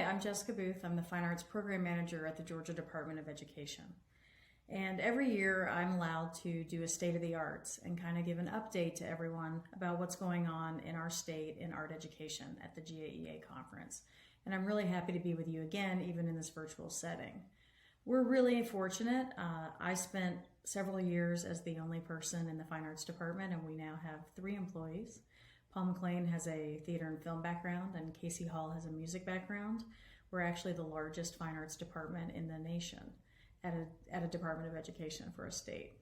Hi, I'm Jessica Booth. I'm the Fine Arts Program Manager at the Georgia Department of Education. And every year I'm allowed to do a State of the Arts and kind of give an update to everyone about what's going on in our state in art education at the GAEA conference. And I'm really happy to be with you again, even in this virtual setting. We're really fortunate. I spent several years as the only person in the Fine Arts Department, and we now have 3 employees. Paul McLean has a theater and film background, and Casey Hall has a music background. We're actually the largest fine arts department in the nation at a Department of Education for a state.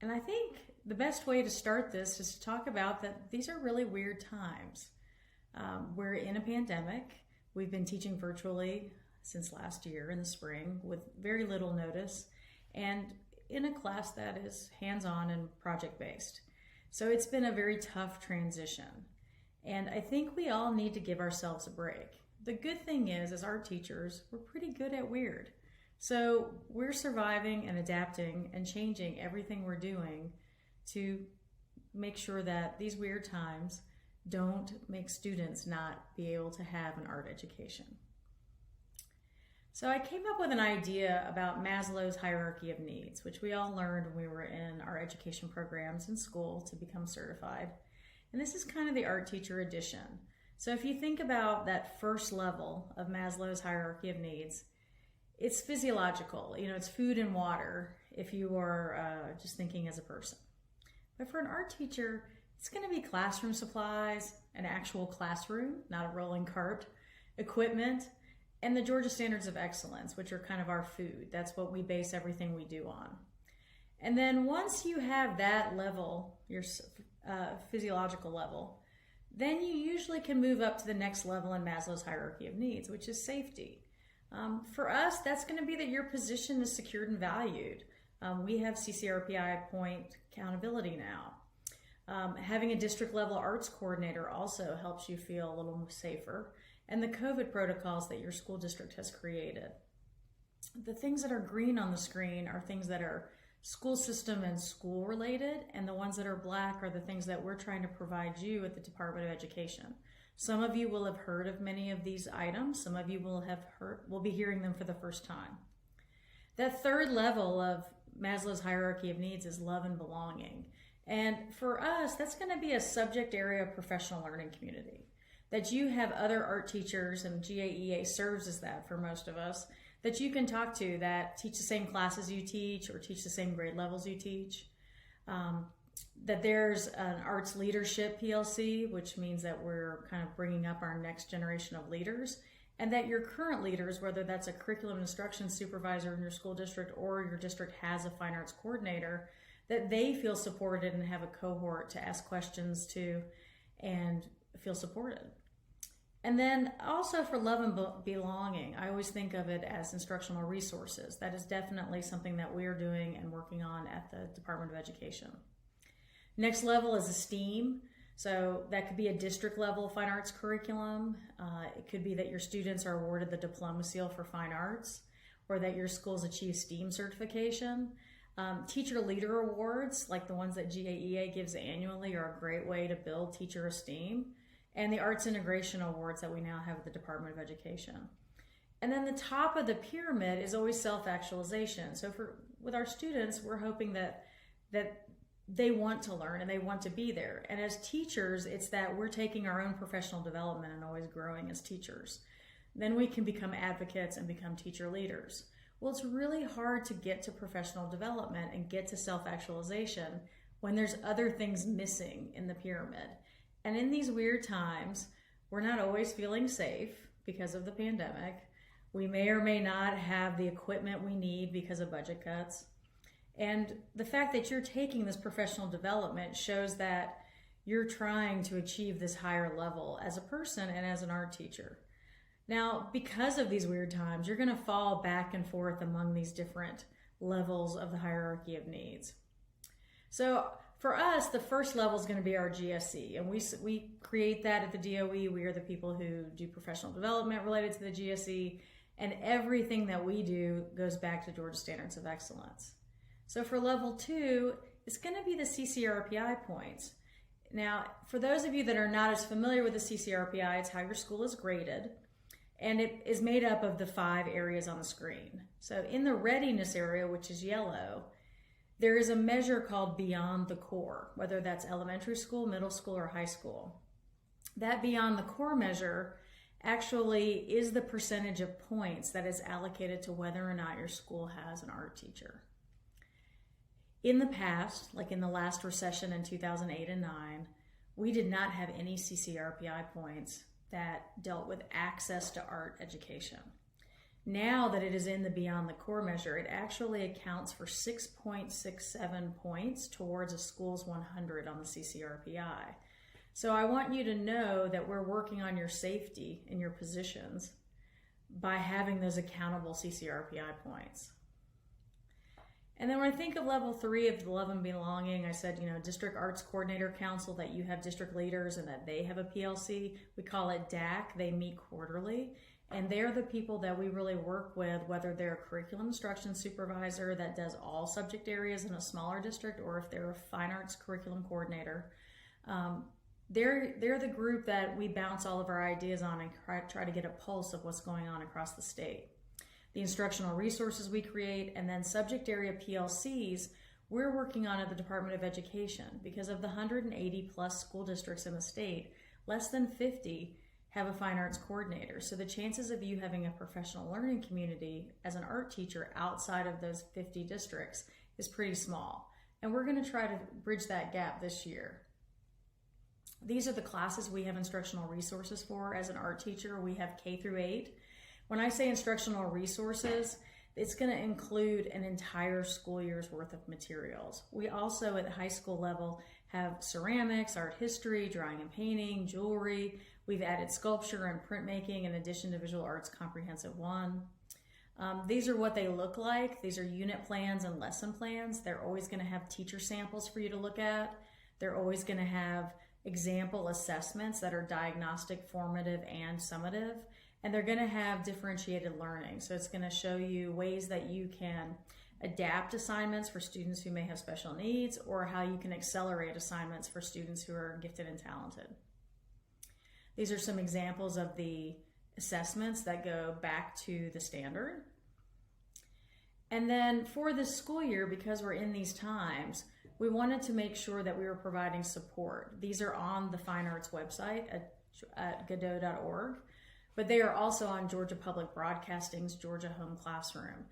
And I think the best way to start this is to talk about that these are really weird times. We're in a pandemic. We've been teaching virtually since last year in the spring with very little notice, and in a class that is hands-on and project-based. So it's been a very tough transition, and I think we all need to give ourselves a break. The good thing is, as art teachers, we're pretty good at weird. So we're surviving and adapting and changing everything we're doing to make sure that these weird times don't make students not be able to have an art education. So I came up with an idea about Maslow's hierarchy of needs, which we all learned when we were in our education programs in school to become certified. And this is kind of the art teacher edition. So if you think about that first level of Maslow's hierarchy of needs, it's physiological. It's food and water if you are just thinking as a person. But for an art teacher, it's going to be classroom supplies, an actual classroom, not a rolling cart, equipment, and the Georgia Standards of Excellence, which are kind of our food. That's what we base everything we do on. And then once you have that level, your physiological level, then you usually can move up to the next level in Maslow's hierarchy of needs, which is safety. For us, that's going to be that your position is secured and valued. We have CCRPI point accountability now. Having a district level arts coordinator also helps you feel a little safer, and the COVID protocols that your school district has created. The things that are green on the screen are things that are school system and school related, and the ones that are black are the things that we're trying to provide you at the Department of Education. Some of you will have heard of many of these items. Some of you will be hearing them for the first time. That third level of Maslow's hierarchy of needs is love and belonging. And for us, that's going to be a subject area professional learning community. That you have other art teachers, and GAEA serves as that for most of us, that you can talk to that teach the same classes you teach or teach the same grade levels you teach. That there's an arts leadership PLC, which means that we're kind of bringing up our next generation of leaders, and that your current leaders, whether that's a curriculum instruction supervisor in your school district or your district has a fine arts coordinator, that they feel supported and have a cohort to ask questions to and feel supported. And then also for love and belonging, I always think of it as instructional resources. That is definitely something that we are doing and working on at the Department of Education. Next level is esteem. So that could be a district level fine arts curriculum. It could be that your students are awarded the Diploma Seal for Fine Arts, or that your schools achieve STEAM certification. Teacher leader awards, like the ones that GAEA gives annually, are a great way to build teacher esteem. And the Arts Integration Awards that we now have at the Department of Education. And then the top of the pyramid is always self-actualization. So with our students, we're hoping that they want to learn and they want to be there. And as teachers, it's that we're taking our own professional development and always growing as teachers. Then we can become advocates and become teacher leaders. Well, it's really hard to get to professional development and get to self-actualization when there's other things missing in the pyramid. And in these weird times, we're not always feeling safe because of the pandemic. We may or may not have the equipment we need because of budget cuts. And the fact that you're taking this professional development shows that you're trying to achieve this higher level as a person and as an art teacher. Now, because of these weird times, you're going to fall back and forth among these different levels of the hierarchy of needs. So for us, the first level is going to be our GSE, and we create that at the DOE. We are the people who do professional development related to the GSE, and everything that we do goes back to Georgia Standards of Excellence. So for level 2, it's going to be the CCRPI points. Now, for those of you that are not as familiar with the CCRPI, it's how your school is graded, and it is made up of the 5 areas on the screen. So in the readiness area, which is yellow, there is a measure called Beyond the Core, whether that's elementary school, middle school, or high school. That Beyond the Core measure actually is the percentage of points that is allocated to whether or not your school has an art teacher. In the past, like in the last recession in 2008 and 9, we did not have any CCRPI points that dealt with access to art education. Now that it is in the Beyond the Core measure, it actually accounts for 6.67 points towards a school's 100 on the CCRPI. So I want you to know that we're working on your safety in your positions by having those accountable CCRPI points. And then when I think of level 3 of the Love and Belonging, I said, District Arts Coordinator Council, that you have district leaders and that they have a PLC. We call it DAC. They meet quarterly. And they're the people that we really work with, whether they're a curriculum instruction supervisor that does all subject areas in a smaller district, or if they're a fine arts curriculum coordinator. They're the group that we bounce all of our ideas on and try to get a pulse of what's going on across the state. The instructional resources we create, and then subject area PLCs, we're working on at the Department of Education. Because of the 180 plus school districts in the state, less than 50 have a fine arts coordinator. So the chances of you having a professional learning community as an art teacher outside of those 50 districts is pretty small. And we're going to try to bridge that gap this year. These are the classes we have instructional resources for as an art teacher. We have K through 8. When I say instructional resources, it's going to include an entire school year's worth of materials. We also at the high school level have ceramics, art history, drawing and painting, jewelry. We've added sculpture and printmaking in addition to Visual Arts Comprehensive 1. These are what they look like. These are unit plans and lesson plans. They're always going to have teacher samples for you to look at. They're always going to have example assessments that are diagnostic, formative, and summative. And they're going to have differentiated learning. So it's going to show you ways that you can adapt assignments for students who may have special needs, or how you can accelerate assignments for students who are gifted and talented. These are some examples of the assessments that go back to the standard. And then for this school year, because we're in these times, we wanted to make sure that we were providing support. These are on the Fine Arts website at gaea.org, but they are also on Georgia Public Broadcasting's Georgia Home Classroom.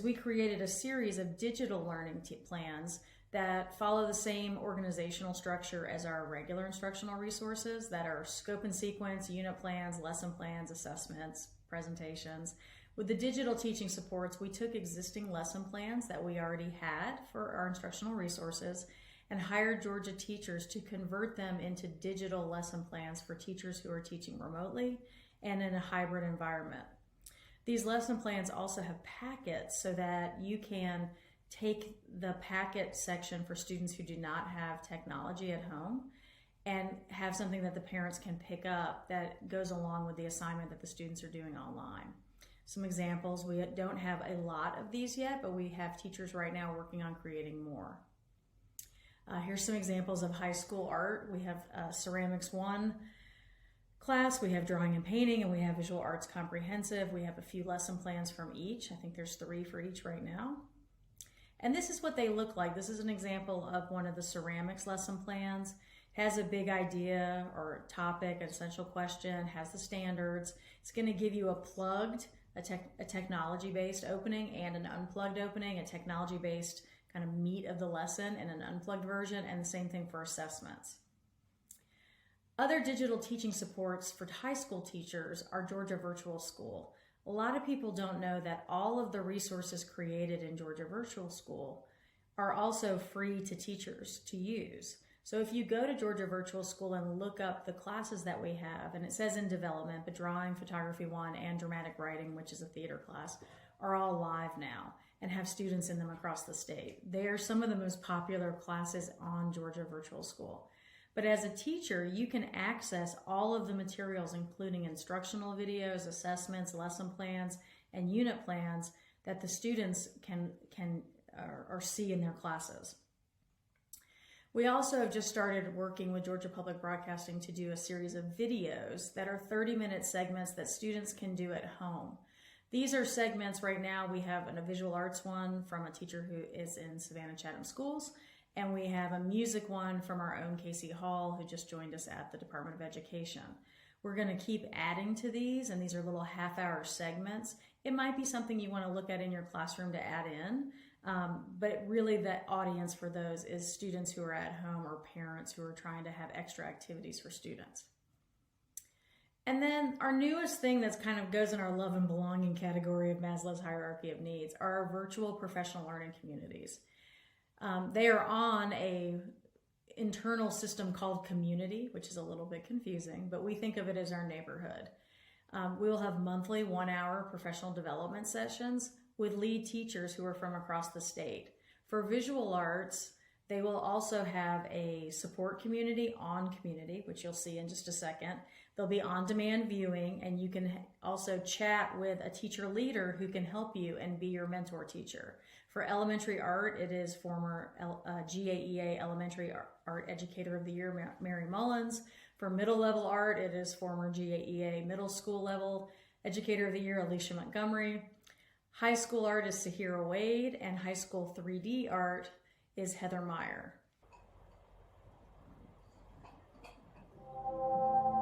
We created a series of digital learning plans that follow the same organizational structure as our regular instructional resources, that are scope and sequence, unit plans, lesson plans, assessments, presentations. With the digital teaching supports, we took existing lesson plans that we already had for our instructional resources and hired Georgia teachers to convert them into digital lesson plans for teachers who are teaching remotely and in a hybrid environment. These lesson plans also have packets so that you can take the packet section for students who do not have technology at home and have something that the parents can pick up that goes along with the assignment that the students are doing online. Some examples, we don't have a lot of these yet, but we have teachers right now working on creating more. Here's some examples of high school art. We have Ceramics 1 class, we have drawing and painting, and we have Visual Arts Comprehensive. We have a few lesson plans from each. I think there's 3 for each right now. And this is what they look like. This is an example of one of the ceramics lesson plans. It has a big idea or topic, an essential question, has the standards. It's going to give you a plugged, a technology-based opening and an unplugged opening, a technology-based kind of meat of the lesson and an unplugged version, and the same thing for assessments. Other digital teaching supports for high school teachers are Georgia Virtual School. A lot of people don't know that all of the resources created in Georgia Virtual School are also free to teachers to use. So if you go to Georgia Virtual School and look up the classes that we have, and it says in development, but drawing, photography 1, and dramatic writing, which is a theater class, are all live now and have students in them across the state. They are some of the most popular classes on Georgia Virtual School. But as a teacher, you can access all of the materials, including instructional videos, assessments, lesson plans, and unit plans that the students can see in their classes. We also have just started working with Georgia Public Broadcasting to do a series of videos that are 30-minute segments that students can do at home. These are segments right now. We have a visual arts one from a teacher who is in Savannah Chatham Schools, and we have a music one from our own Casey Hall, who just joined us at the Department of Education. We're going to keep adding to these, and these are little half-hour segments. It might be something you want to look at in your classroom to add in, but really the audience for those is students who are at home or parents who are trying to have extra activities for students. And then our newest thing that's kind of goes in our love and belonging category of Maslow's hierarchy of needs are our virtual professional learning communities. They are on a internal system called Community, which is a little bit confusing, but we think of it as our neighborhood. We will have monthly 1-hour professional development sessions with lead teachers who are from across the state. For visual arts, they will also have a support community on Community, which you'll see in just a second. There'll be on-demand viewing, and you can also chat with a teacher leader who can help you and be your mentor teacher. For elementary art, it is former GAEA Elementary Art Educator of the Year, Mary Mullins. For middle level art, it is former GAEA Middle School Level Educator of the Year, Alicia Montgomery. High school art is Sahira Wade, and high school 3D art is Heather Meyer.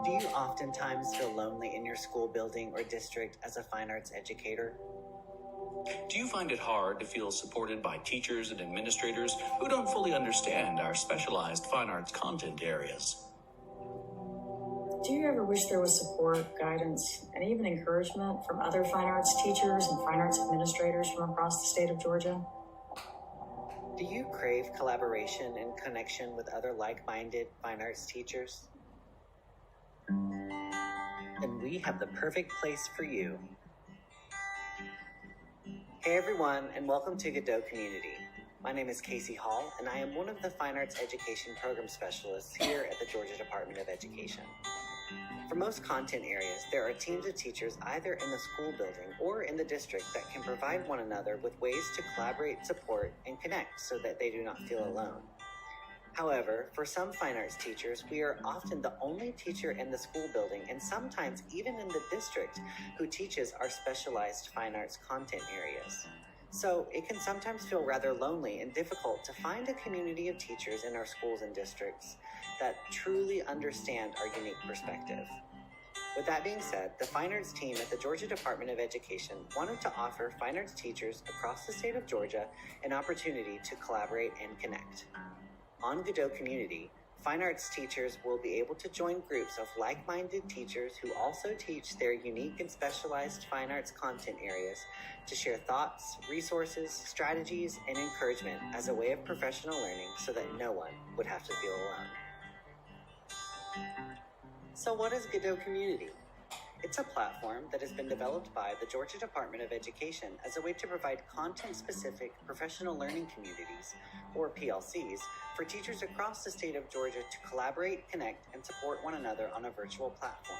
Do you oftentimes feel lonely in your school building or district as a fine arts educator? Do you find it hard to feel supported by teachers and administrators who don't fully understand our specialized fine arts content areas? Do you ever wish there was support, guidance, and even encouragement from other fine arts teachers and fine arts administrators from across the state of Georgia? Do you crave collaboration and connection with other like-minded fine arts teachers? Then we have the perfect place for you. Hey everyone, and welcome to Godot Community. My name is Casey Hall, and I am one of the Fine Arts Education Program Specialists here at the Georgia Department of Education. For most content areas, there are teams of teachers either in the school building or in the district that can provide one another with ways to collaborate, support, and connect so that they do not feel alone. However, for some fine arts teachers, we are often the only teacher in the school building and sometimes even in the district who teaches our specialized fine arts content areas. So it can sometimes feel rather lonely and difficult to find a community of teachers in our schools and districts that truly understand our unique perspective. With that being said, the Fine Arts team at the Georgia Department of Education wanted to offer fine arts teachers across the state of Georgia an opportunity to collaborate and connect. On Godot Community, fine arts teachers will be able to join groups of like-minded teachers who also teach their unique and specialized fine arts content areas to share thoughts, resources, strategies, and encouragement as a way of professional learning so that no one would have to feel alone. So what is Godot Community? It's a platform that has been developed by the Georgia Department of Education as a way to provide content-specific professional learning communities, or PLCs, for teachers across the state of Georgia to collaborate, connect, and support one another on a virtual platform.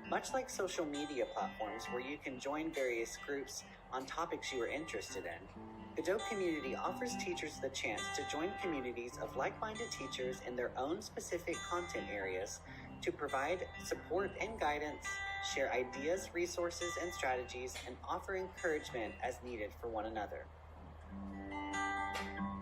Much like social media platforms where you can join various groups on topics you are interested in, Godot Community offers teachers the chance to join communities of like-minded teachers in their own specific content areas to provide support and guidance, share ideas, resources, and strategies, and offer encouragement as needed for one another.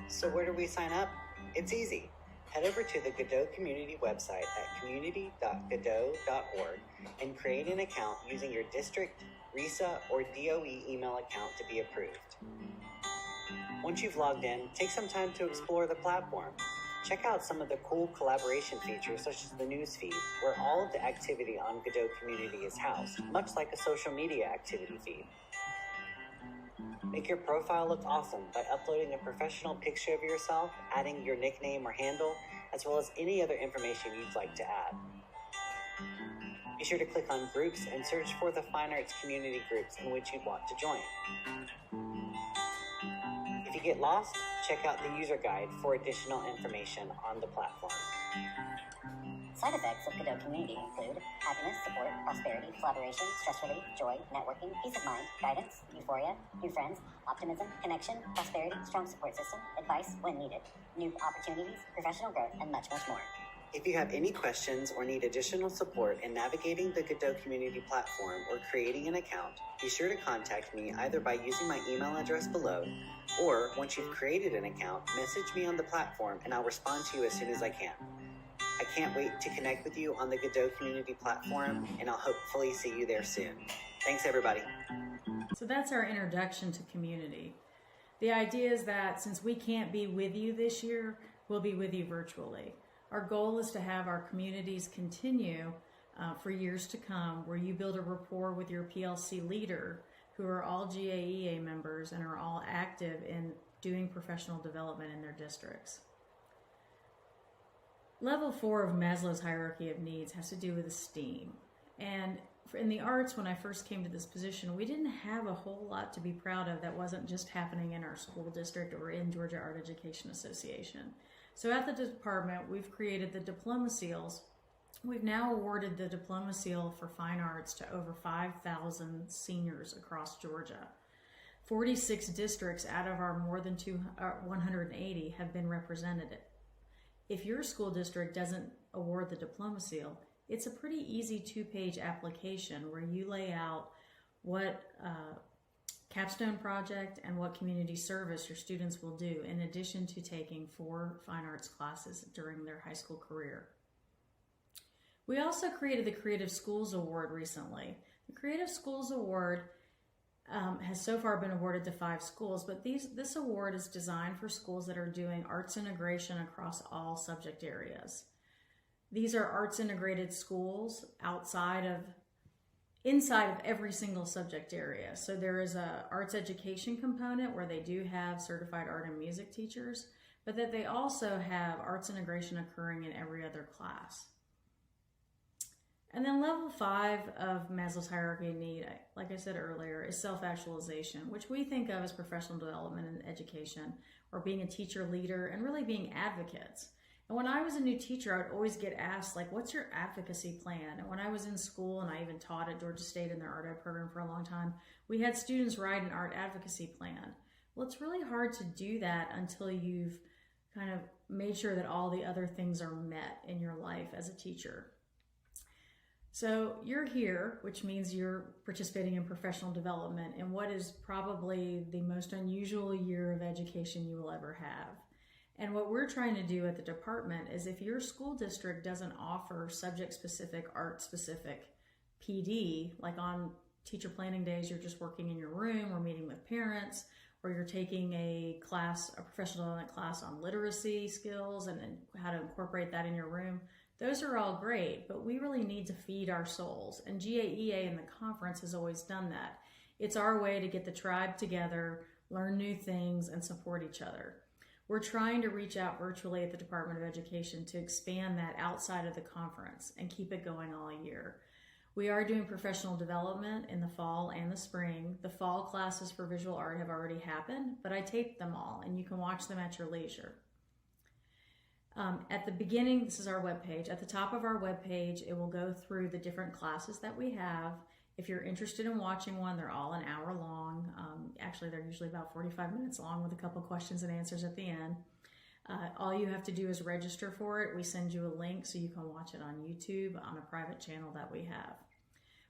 So where do we sign up? It's easy. Head over to the Godot Community website at community.godot.org and create an account using your district, RESA, or DOE email account to be approved. Once you've logged in, take some time to explore the platform. Check out some of the cool collaboration features such as the news feed, where all of the activity on Godot Community is housed, much like a social media activity feed. Make your profile look awesome by uploading a professional picture of yourself, adding your nickname or handle, as well as any other information you'd like to add. Be sure to click on groups and search for the fine arts community groups in which you'd want to join. If you get lost, check out the user guide for additional information on the platform. Side effects of Godot community include happiness, support, prosperity, collaboration, stress relief, joy, networking, peace of mind, guidance, euphoria, new friends, optimism, connection, prosperity, strong support system, advice when needed, new opportunities, professional growth, and much, much more. If you have any questions or need additional support in navigating the Godot community platform or creating an account, be sure to contact me either by using my email address below, or once you've created an account, message me on the platform and I'll respond to you as soon as I can. I can't wait to connect with you on the Godot community platform, and I'll hopefully see you there soon. Thanks, everybody. So that's our introduction to community. The idea is that since we can't be with you this year, we'll be with you virtually. Our goal is to have our communities continue for years to come, where you build a rapport with your PLC leader, who are all GAEA members and are all active in doing professional development in their districts. Level 4 of Maslow's hierarchy of needs has to do with esteem. And in the arts, when I first came to this position, we didn't have a whole lot to be proud of that wasn't just happening in our school district or in Georgia Art Education Association. So at the department, we've created the diploma seals. We've now awarded the diploma seal for fine arts to over 5,000 seniors across Georgia. 46 districts out of our more than 180 have been represented. If your school district doesn't award the diploma seal, it's a pretty easy 2-page application where you lay out what capstone project and what community service your students will do, in addition to taking 4 fine arts classes during their high school career. We also created the Creative Schools Award recently. The Creative Schools Award has so far been awarded to 5 schools, but this award is designed for schools that are doing arts integration across all subject areas. These are arts integrated schools inside of every single subject area. So there is a arts education component where they do have certified art and music teachers, but that they also have arts integration occurring in every other class. And then level 5 of Maslow's hierarchy of need, like I said earlier, is self-actualization, which we think of as professional development in education, or being a teacher leader and really being advocates. And when I was a new teacher, I would always get asked, like, what's your advocacy plan? And when I was in school, and I even taught at Georgia State in their art ed program for a long time, we had students write an art advocacy plan. Well, it's really hard to do that until you've kind of made sure that all the other things are met in your life as a teacher. So you're here, which means you're participating in professional development in what is probably the most unusual year of education you will ever have. And what we're trying to do at the department is, if your school district doesn't offer subject-specific, art-specific PD, like on teacher planning days, you're just working in your room or meeting with parents, or you're taking a professional development class on literacy skills and how to incorporate that in your room, those are all great, but we really need to feed our souls. And GAEA and the conference has always done that. It's our way to get the tribe together, learn new things, and support each other. We're trying to reach out virtually at the Department of Education to expand that outside of the conference and keep it going all year. We are doing professional development in the fall and the spring. The fall classes for visual art have already happened, but I taped them all, and you can watch them at your leisure. At the beginning, this is our webpage. At the top of our webpage, it will go through the different classes that we have. If you're interested in watching one, they're all an hour long. Actually, they're usually about 45 minutes long with a couple questions and answers at the end. All you have to do is register for it. We send you a link so you can watch it on YouTube on a private channel that we have.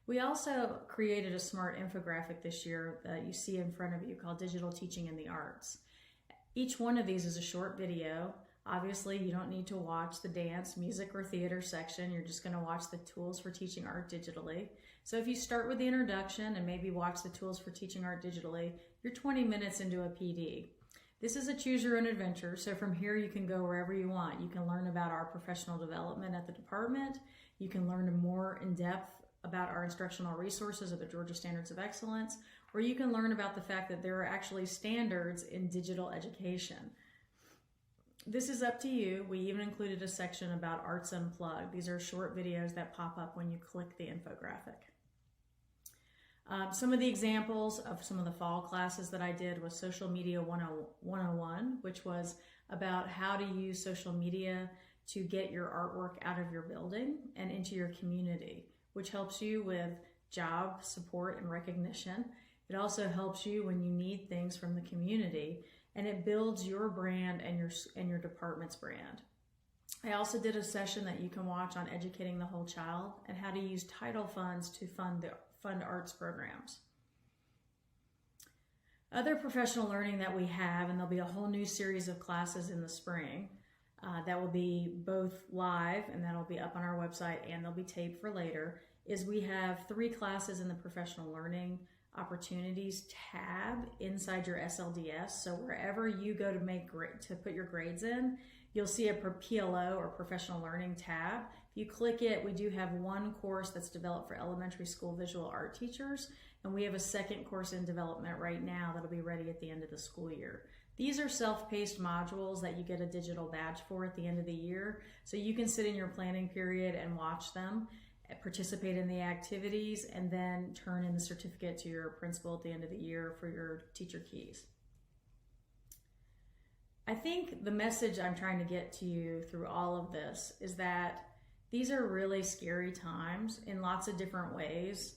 We also created a smart infographic this year that you see in front of you called Digital Teaching in the Arts. Each one of these is a short video. Obviously, you don't need to watch the dance, music, or theater section. You're just going to watch the tools for teaching art digitally. So if you start with the introduction and maybe watch the tools for teaching art digitally, you're 20 minutes into a PD. This is a choose your own adventure, so from here you can go wherever you want. You can learn about our professional development at the department. You can learn more in depth about our instructional resources of the Georgia Standards of Excellence, or you can learn about the fact that there are actually standards in digital education. This is up to you. We even included a section about Arts Unplugged. These are short videos that pop up when you click the infographic. Some of the examples of some of the fall classes that I did was Social Media 101, which was about how to use social media to get your artwork out of your building and into your community, which helps you with job support and recognition. It also helps you when you need things from the community, and it builds your brand and your department's brand. I also did a session that you can watch on educating the whole child and how to use title funds to fund arts programs. Other professional learning that we have, and there'll be a whole new series of classes in the spring that will be both live, and that'll be up on our website, and they'll be taped for later, is we have 3 classes in the professional learning opportunities tab inside your SLDS. So wherever you go to put your grades in, you'll see a PLO or professional learning tab. If you click it, we do have one course that's developed for elementary school visual art teachers, and we have a second course in development right now that'll be ready at the end of the school year. These are self-paced modules that you get a digital badge for at the end of the year, so you can sit in your planning period and watch them, participate in the activities, and then turn in the certificate to your principal at the end of the year for your teacher keys. I think the message I'm trying to get to you through all of this is that these are really scary times in lots of different ways.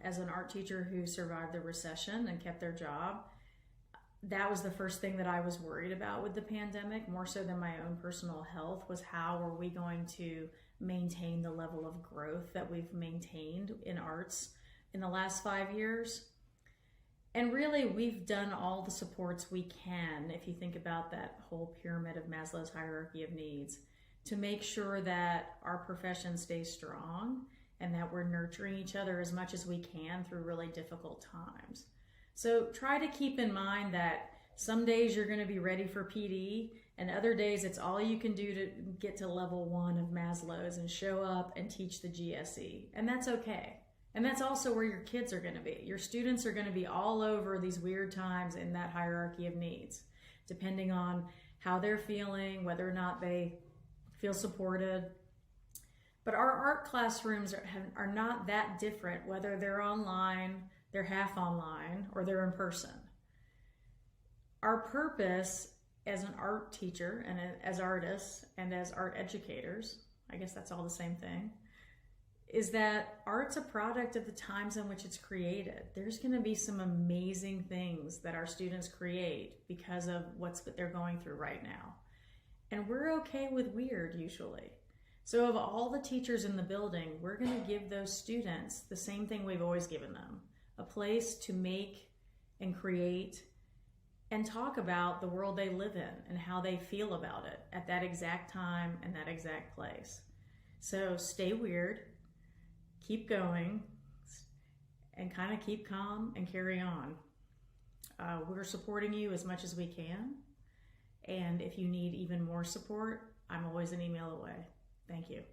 As an art teacher who survived the recession and kept their job, that was the first thing that I was worried about with the pandemic, more so than my own personal health, was how are we going to maintain the level of growth that we've maintained in arts in the last 5 years. And really, we've done all the supports we can, if you think about that whole pyramid of Maslow's hierarchy of needs, to make sure that our profession stays strong and that we're nurturing each other as much as we can through really difficult times. So try to keep in mind that some days you're going to be ready for PD, and other days it's all you can do to get to level 1 of Maslow's and show up and teach the GSE. And that's okay. And that's also where your kids are going to be. Your students are going to be all over these weird times in that hierarchy of needs, depending on how they're feeling, whether or not they feel supported. But our art classrooms are not that different, whether they're online, they're half online, or they're in person. Our purpose as an art teacher and as artists and as art educators, I guess that's all the same thing, is that art's a product of the times in which it's created. There's going to be some amazing things that our students create because of what they're going through right now. And we're okay with weird usually. So of all the teachers in the building, we're going to give those students the same thing we've always given them, a place to make and create and talk about the world they live in and how they feel about it at that exact time and that exact place. So stay weird, keep going, and kind of keep calm and carry on. We're supporting you as much as we can. And if you need even more support, I'm always an email away. Thank you.